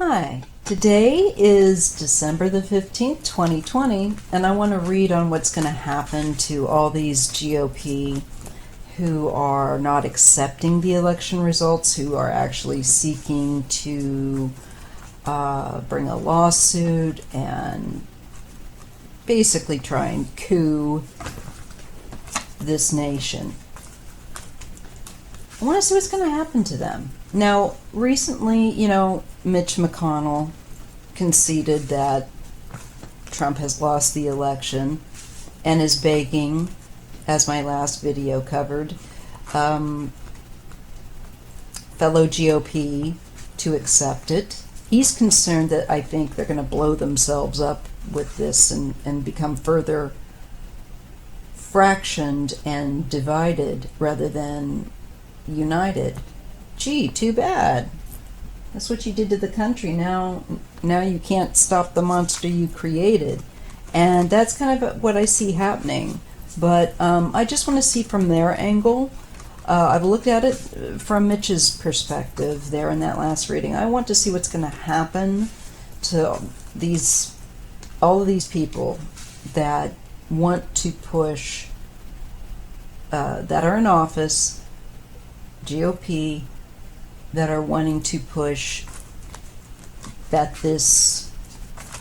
Hi, today is December the 15th, 2020, and I want to read on what's going to happen to all these GOP who are not accepting the election results, who are actually seeking to bring a lawsuit and basically try and coup this nation. I want to see what's going to happen to them. Now, recently, Mitch McConnell conceded that Trump has lost the election and is begging, as my last video covered, fellow GOP to accept it. He's concerned that I think they're going to blow themselves up with this and become further fractioned and divided rather than united. Gee, too bad. That's what you did to the country. Now you can't stop the monster you created. And that's kind of what I see happening. But I just want to see from their angle. I've looked at it from Mitch's perspective there in that last reading. I want to see what's going to happen to all of these people that want to push, that are in office, GOP, that are wanting to push that this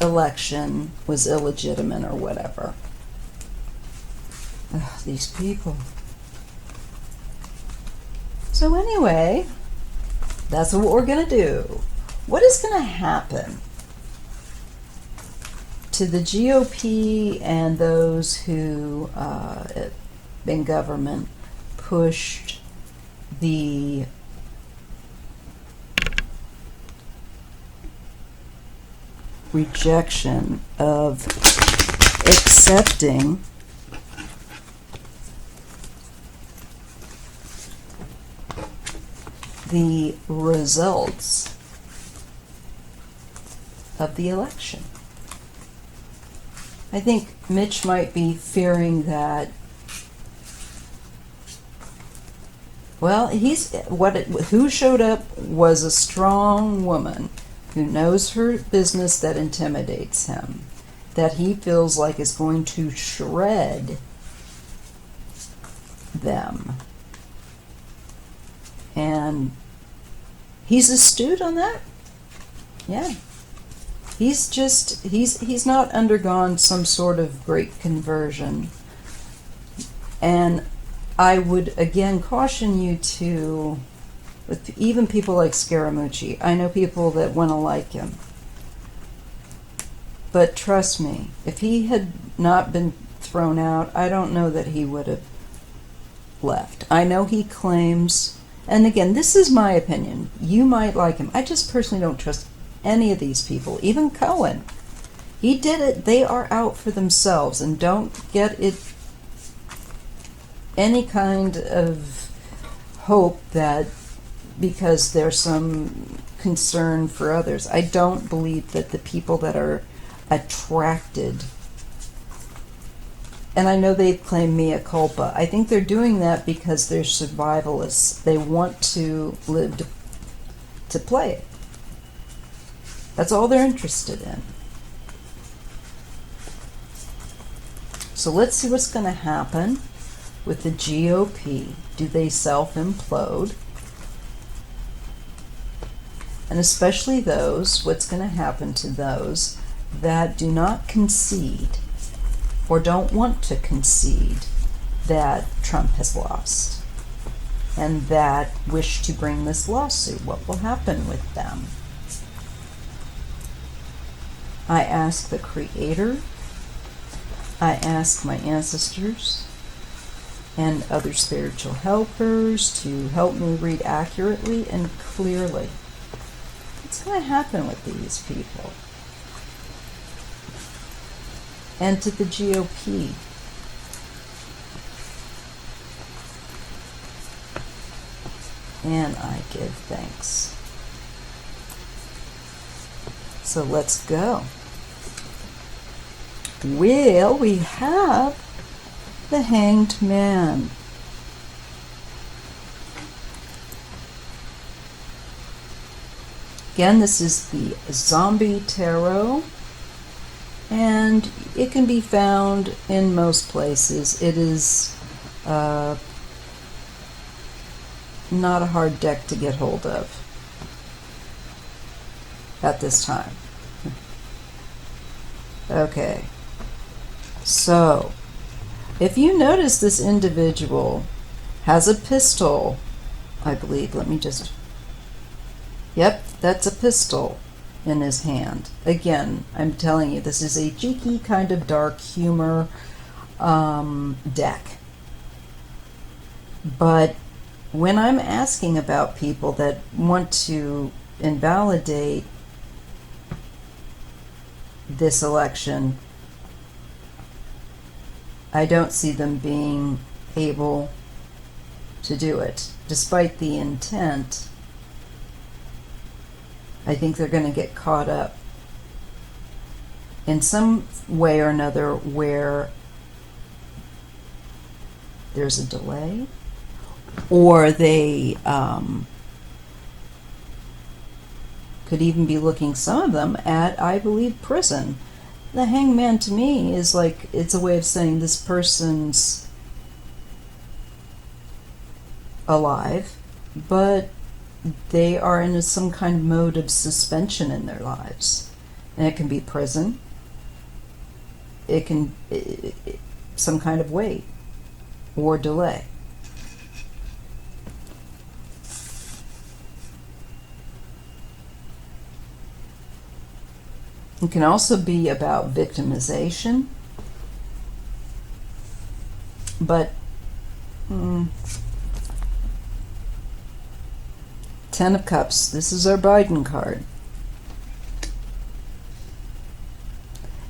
election was illegitimate or whatever. Ugh, these people. So anyway, that's what we're going to do. What is going to happen to the GOP and those who in government pushed the rejection of accepting the results of the election? I think Mitch might be fearing that, well, who showed up was a strong woman who knows her business that intimidates him, that he feels like is going to shred them. And he's astute on that. Yeah. He's not undergone some sort of great conversion. And I would again caution you to, with even people like Scaramucci, I know people that want to like him. But trust me, if he had not been thrown out, I don't know that he would have left. I know he claims, and again, this is my opinion, you might like him. I just personally don't trust any of these people, even Cohen. He did it. They are out for themselves, and don't get it any kind of hope that because there's some concern for others. I don't believe that the people that are attracted, and I know they've claimed mea culpa, I think they're doing that because they're survivalists. They want to live to play it. That's all they're interested in. So let's see what's going to happen with the GOP. Do they self-implode? And especially what's going to happen to those that do not concede or don't want to concede that Trump has lost and that wish to bring this lawsuit? What will happen with them? I ask the Creator, I ask my ancestors and other spiritual helpers to help me read accurately and clearly. What's going to happen with these people? And to the GOP. And I give thanks. So let's go. Well, we have the Hanged Man. Again, this is the Zombie Tarot, and it can be found in most places. It is not a hard deck to get hold of at this time. Okay, so if you notice this individual has a pistol, I believe, let me just, yep, that's a pistol in his hand. Again, I'm telling you, this is a cheeky kind of dark humor deck. But when I'm asking about people that want to invalidate this election, I don't see them being able to do it. Despite the intent, I think they're going to get caught up in some way or another where there's a delay, or they could even be looking, some of them, at, I believe, prison. The Hangman to me is like, it's a way of saying this person's alive, but they are in some kind of mode of suspension in their lives. And it can be prison. It can some kind of wait or delay. It can also be about victimization, but Ten of Cups, this is our Biden card.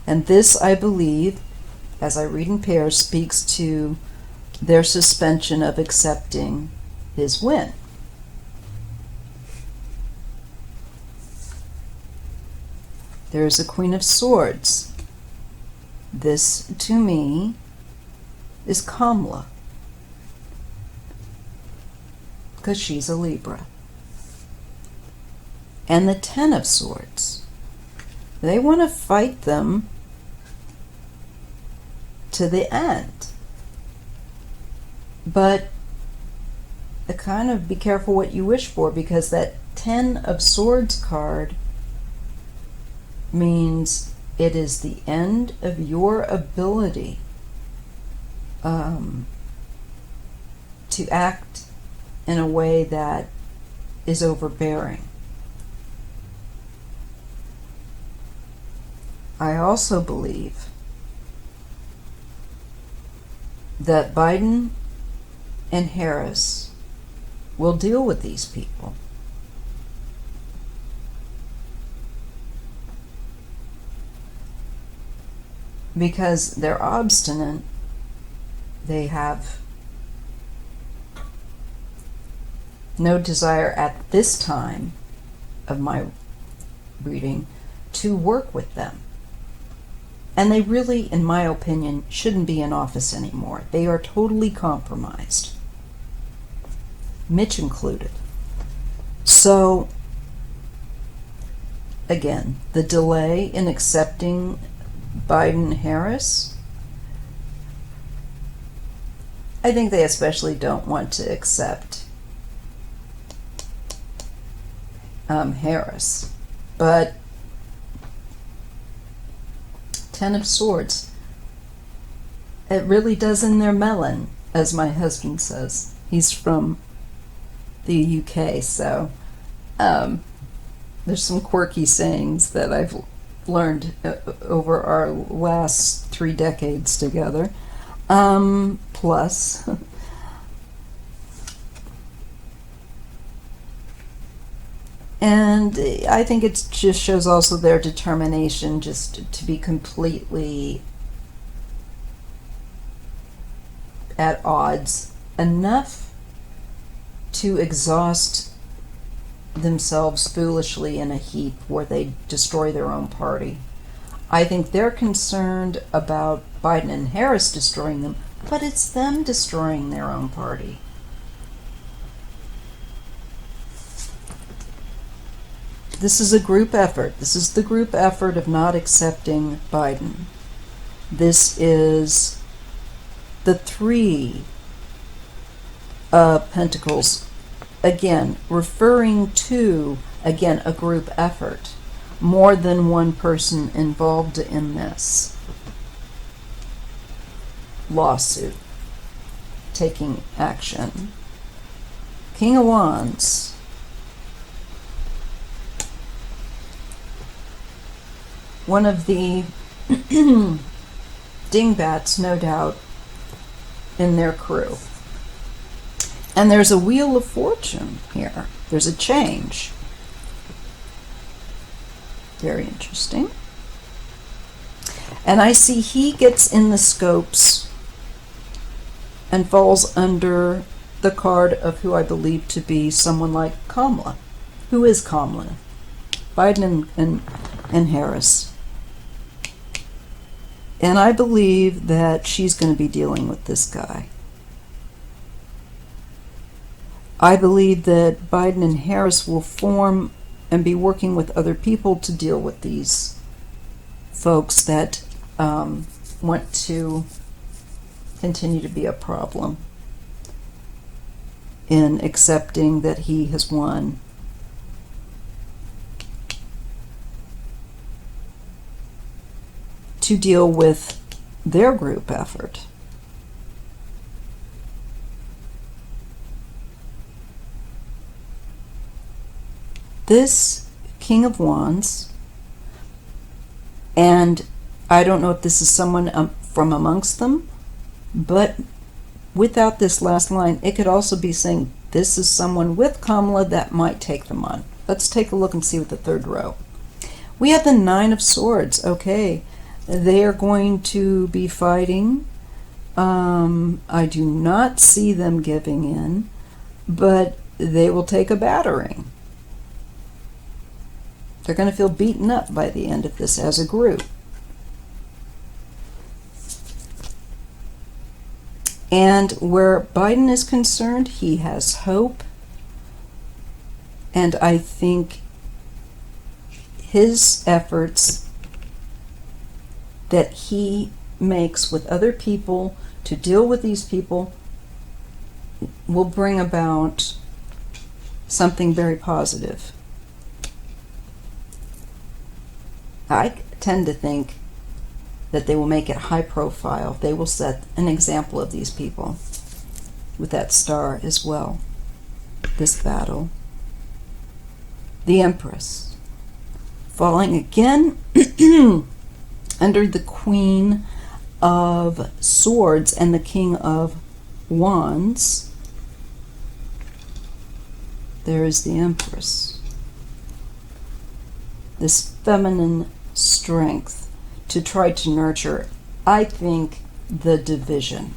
And this, I believe, as I read in pairs, speaks to their suspension of accepting his win. There is a Queen of Swords. This, to me, is Kamala, because she's a Libra. And the Ten of Swords. They want to fight them to the end. But kind of be careful what you wish for, because that Ten of Swords card means it is the end of your ability to act in a way that is overbearing. I also believe that Biden and Harris will deal with these people. Because they're obstinate, they have no desire at this time of my reading to work with them. And they really, in my opinion, shouldn't be in office anymore. They are totally compromised, Mitch included. So, again, the delay in accepting Biden-Harris, I think they especially don't want to accept Harris. But Ten of Swords, it really does in their melon, as my husband says. He's from the UK, so there's some quirky sayings that I've learned over our last 3 decades together, plus. And I think it just shows also their determination just to be completely at odds enough to exhaust themselves foolishly in a heap where they destroy their own party. I think they're concerned about Biden and Harris destroying them, but it's them destroying their own party. This is a group effort. This is the group effort of not accepting Biden. This is the Three of Pentacles, again, referring to, again, a group effort. More than one person involved in this lawsuit, taking action. King of Wands. One of the dingbats, no doubt, in their crew. And there's a wheel of fortune here. There's a change. Very interesting. And I see he gets in the scopes and falls under the card of who I believe to be someone like Kamala. Who is Kamala? Biden and Harris. And I believe that she's going to be dealing with this guy. I believe that Biden and Harris will form and be working with other people to deal with these folks that want to continue to be a problem in accepting that he has won. To deal with their group effort. This King of Wands, and I don't know if this is someone from amongst them, but without this last line, it could also be saying this is someone with Kamala that might take them on. Let's take a look and see what the third row. We have the Nine of Swords. Okay, they are going to be fighting. I do not see them giving in, but they will take a battering. They're going to feel beaten up by the end of this as a group. And where Biden is concerned, he has hope. And I think his efforts that he makes with other people to deal with these people will bring about something very positive. I tend to think that they will make it high profile. They will set an example of these people with that star as well. This battle. The Empress. Falling again under the Queen of Swords and the King of Wands. There is the Empress. This feminine strength to try to nurture, I think, the division.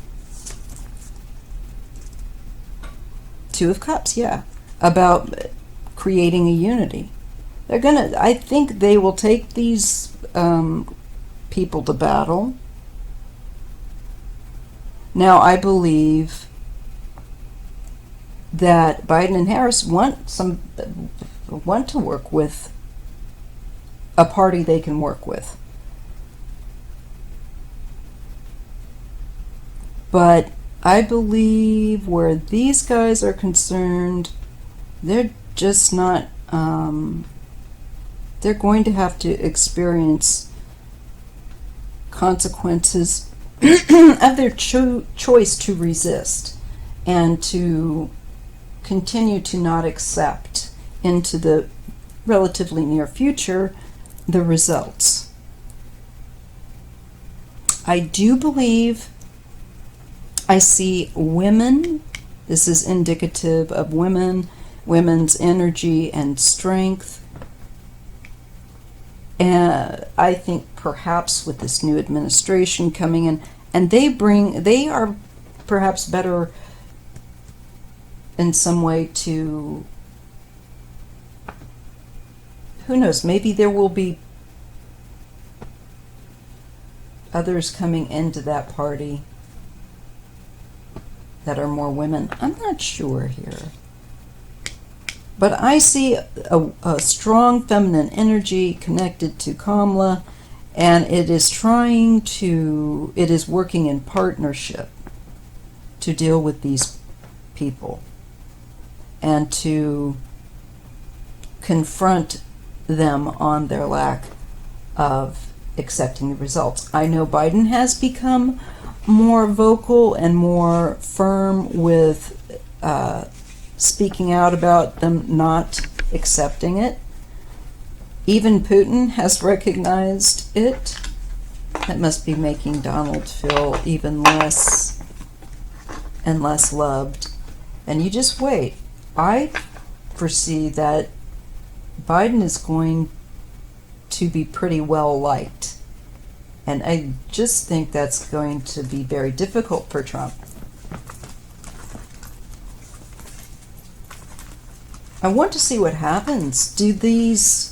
Two of Cups, yeah, about creating a unity. They're gonna, I think they will take these people to battle. Now, I believe that Biden and Harris want to work with a party they can work with. But I believe where these guys are concerned, they're just not, they're going to have to experience consequences of their choice to resist and to continue to not accept into the relatively near future the results. I do believe I see women. This is indicative of women's energy and strength. And I think perhaps with this new administration coming in, and they are perhaps better in some way to, who knows, maybe there will be others coming into that party that are more women. I'm not sure here. But I see a strong feminine energy connected to Kamala, and it is working in partnership to deal with these people and to confront them on their lack of accepting the results. I know Biden has become more vocal and more firm with speaking out about them not accepting it. Even Putin has recognized it. That must be making Donald feel even less and less loved. And you just wait. I foresee that Biden is going to be pretty well liked. And I just think that's going to be very difficult for Trump. I want to see what happens. Do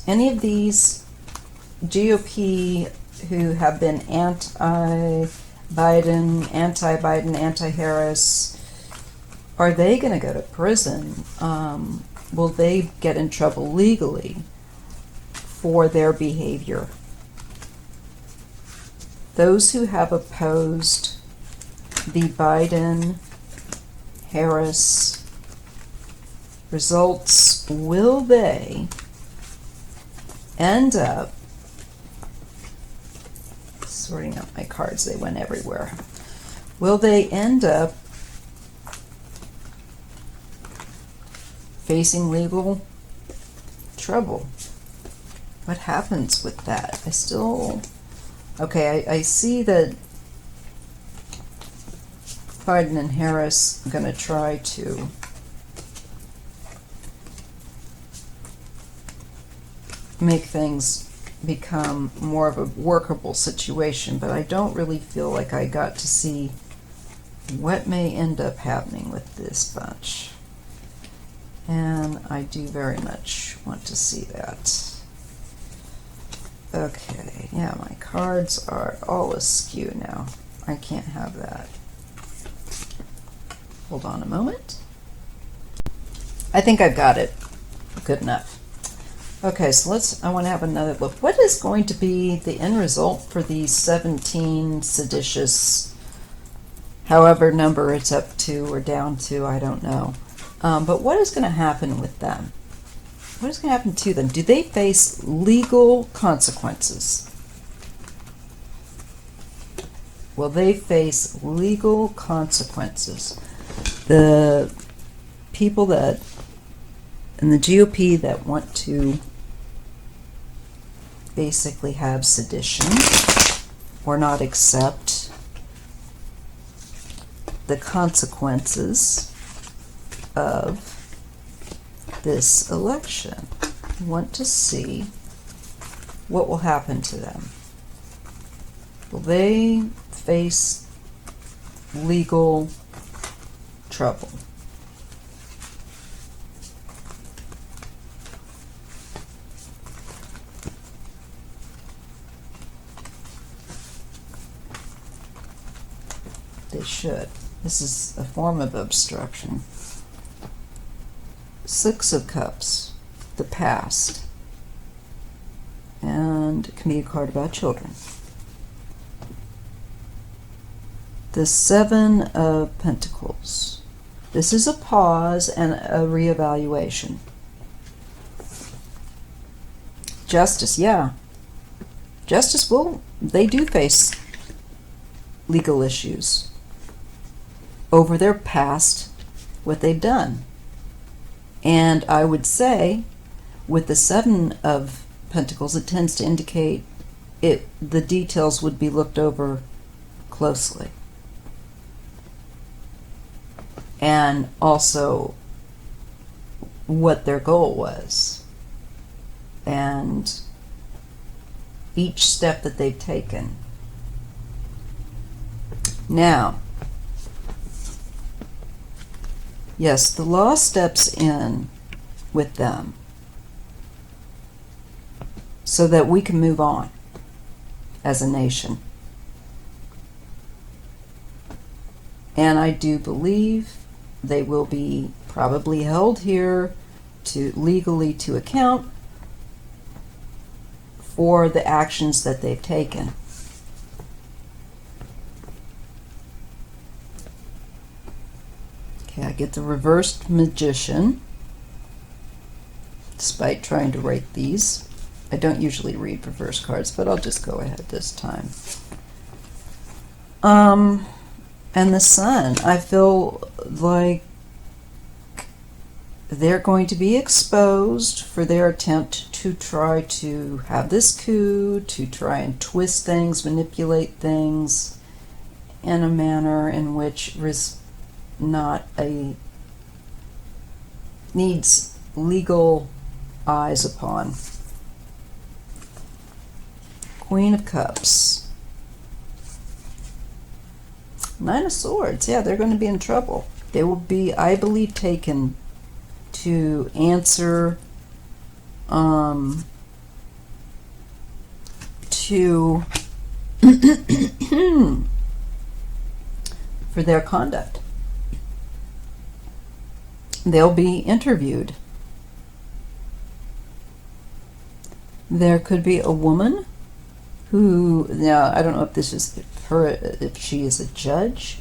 any of these GOP who have been anti-Biden, anti-Harris, are they going to go to prison? Will they get in trouble legally for their behavior? Those who have opposed the Biden-Harris results, will they end up, sorting out my cards, they went everywhere, will they end up facing legal trouble? What happens with that? I see that Biden and Harris are going to try to make things become more of a workable situation, but I don't really feel like I got to see what may end up happening with this bunch. And I do very much want to see that. Okay, yeah, my cards are all askew now. I can't have that. Hold on a moment. I think I've got it good enough. Okay, so I want to have another look. What is going to be the end result for these 17 seditious, however number it's up to or down to, I don't know. But what is going to happen with them? What is going to happen to them? Do they face legal consequences? Will they face legal consequences? The people that in the GOP that want to basically have sedition or not accept the consequences of this election. I want to see what will happen to them. Will they face legal trouble? They should. This is a form of obstruction. Six of Cups, the past, and it can be a card about children. The Seven of Pentacles. This is a pause and a reevaluation. Justice, yeah. Justice they do face legal issues over their past, what they've done. And I would say, with the Seven of Pentacles, it tends to indicate the details would be looked over closely. And also what their goal was. And each step that they've taken. Now, yes, the law steps in with them so that we can move on as a nation. And I do believe they will be probably held here to legally to account for the actions that they've taken. Okay, I get the reversed Magician, despite trying to rate these. I don't usually read reverse cards, but I'll just go ahead this time. And the Sun. I feel like they're going to be exposed for their attempt to try to have this coup, to try and twist things, manipulate things in a manner in which needs legal eyes upon. Queen of Cups. 9 of Swords. Yeah, they're going to be in trouble. They will be, I believe, taken to answer to for their conduct. They'll be interviewed. There could be a woman who, now I don't know if this is her, if she is a judge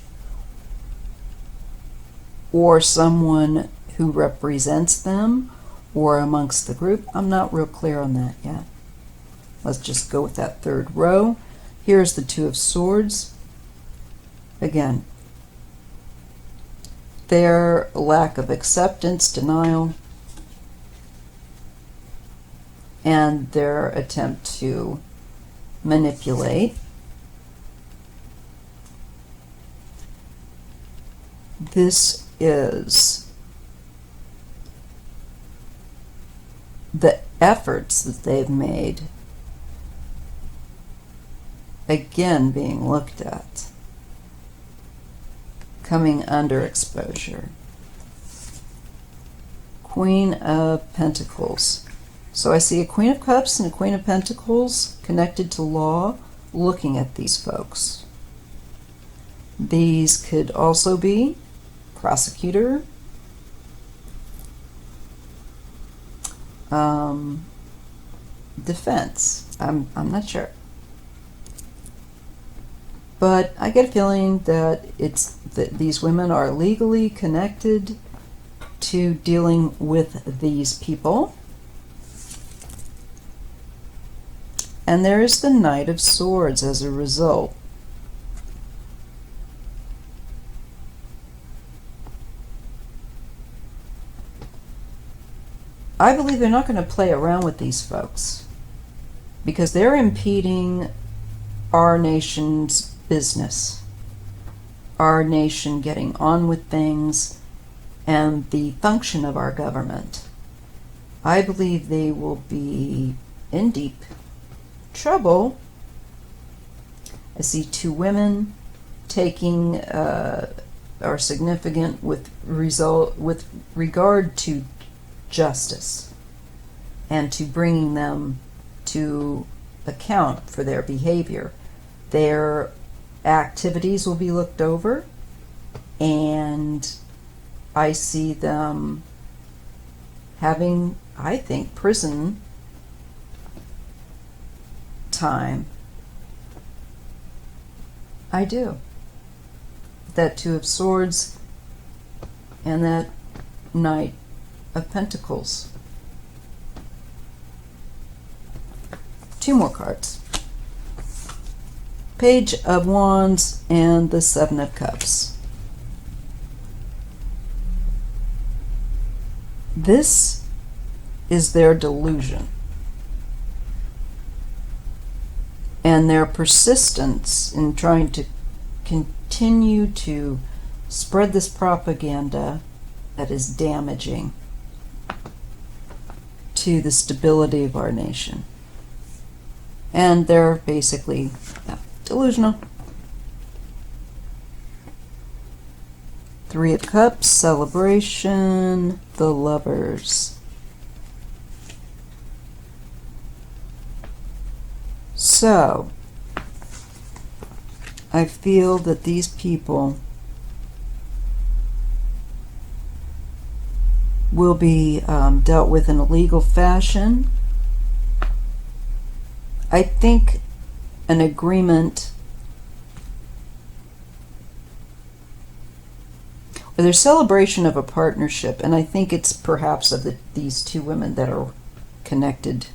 or someone who represents them or amongst the group. I'm not real clear on that yet. Let's just go with that third row. Here's the Two of Swords. Again, their lack of acceptance, denial, and their attempt to manipulate. This is the efforts that they've made, again being looked at, coming under exposure. Queen of Pentacles. So I see a Queen of Cups and a Queen of Pentacles connected to law looking at these folks. These could also be prosecutor, defense. I'm not sure. But I get a feeling that these women are legally connected to dealing with these people. And there is the Knight of Swords as a result. I believe they're not going to play around with these folks because they're impeding our nation's business, our nation getting on with things, and the function of our government. I believe they will be in deep trouble. I see two women taking are significant with regard to justice and to bringing them to account for their behavior. Their activities will be looked over, and I see them having, I think, prison time. I do. That Two of Swords and that Knight of Pentacles. Two more cards. Page of Wands and the Seven of Cups. This is their delusion and their persistence in trying to continue to spread this propaganda that is damaging to the stability of our nation. And they're basically delusional. Three of Cups, celebration, the Lovers. So, I feel that these people will be dealt with in a legal fashion. I think an agreement, or there's celebration of a partnership, and I think it's perhaps of these two women that are connected.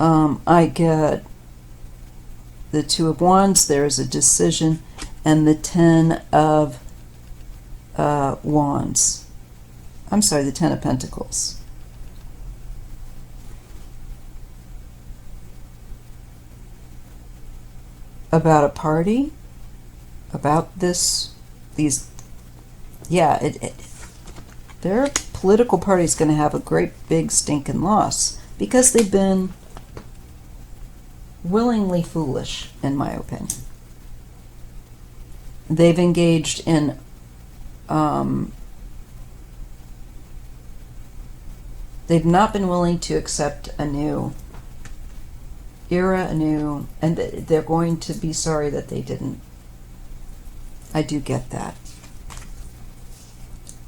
I get the Two of Wands, there's a decision, and the Ten of Wands. I'm sorry, the Ten of Pentacles. About a party, about their political party is going to have a great big stinking loss because they've been willingly foolish, in my opinion. They've engaged in they've not been willing to accept a new era, and they're going to be sorry that they didn't. I do get that.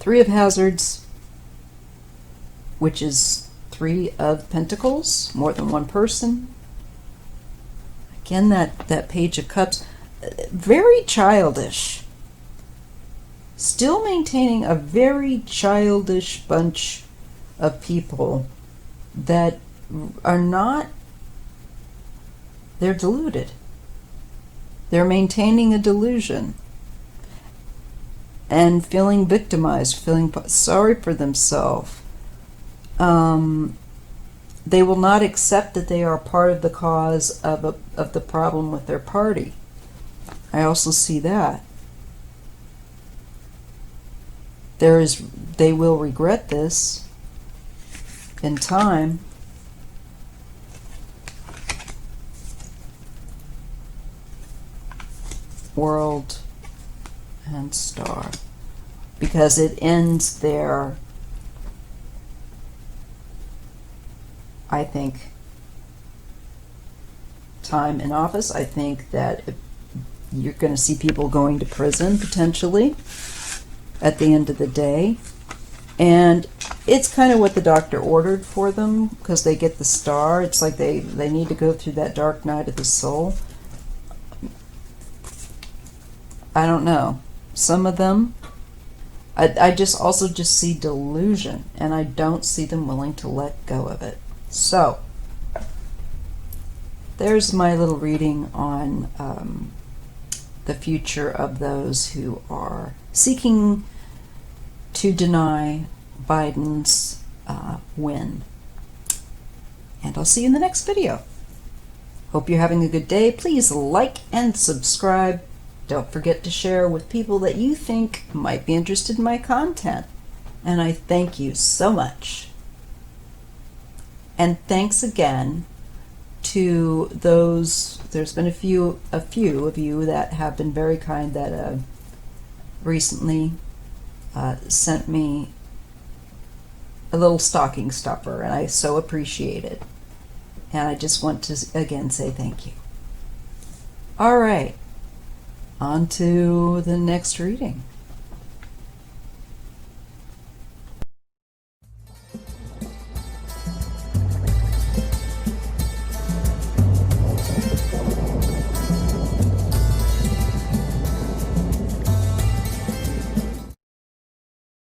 Three of Hazards, which is Three of Pentacles, more than one person. Again, that Page of Cups, very childish. Still maintaining a very childish bunch of people that are not, they're deluded. They're maintaining a delusion and feeling victimized, feeling sorry for themselves. They will not accept that they are part of the cause of the problem with their party. I also see that. They will regret this in time. World and Star, because it ends their, I think, time in office. I think that you're going to see people going to prison potentially at the end of the day, and it's kind of what the doctor ordered for them because they get the star. It's like they need to go through that dark night of the soul. I don't know. Some of them, I just see delusion, and I don't see them willing to let go of it. So, there's my little reading on the future of those who are seeking to deny Biden's win. And I'll see you in the next video. Hope you're having a good day. Please like and subscribe. Don't forget to share with people that you think might be interested in my content. And I thank you so much. And thanks again to those, there's been a few of you that have been very kind that recently sent me a little stocking stuffer, and I so appreciate it. And I just want to again say thank you. All right. On to the next reading.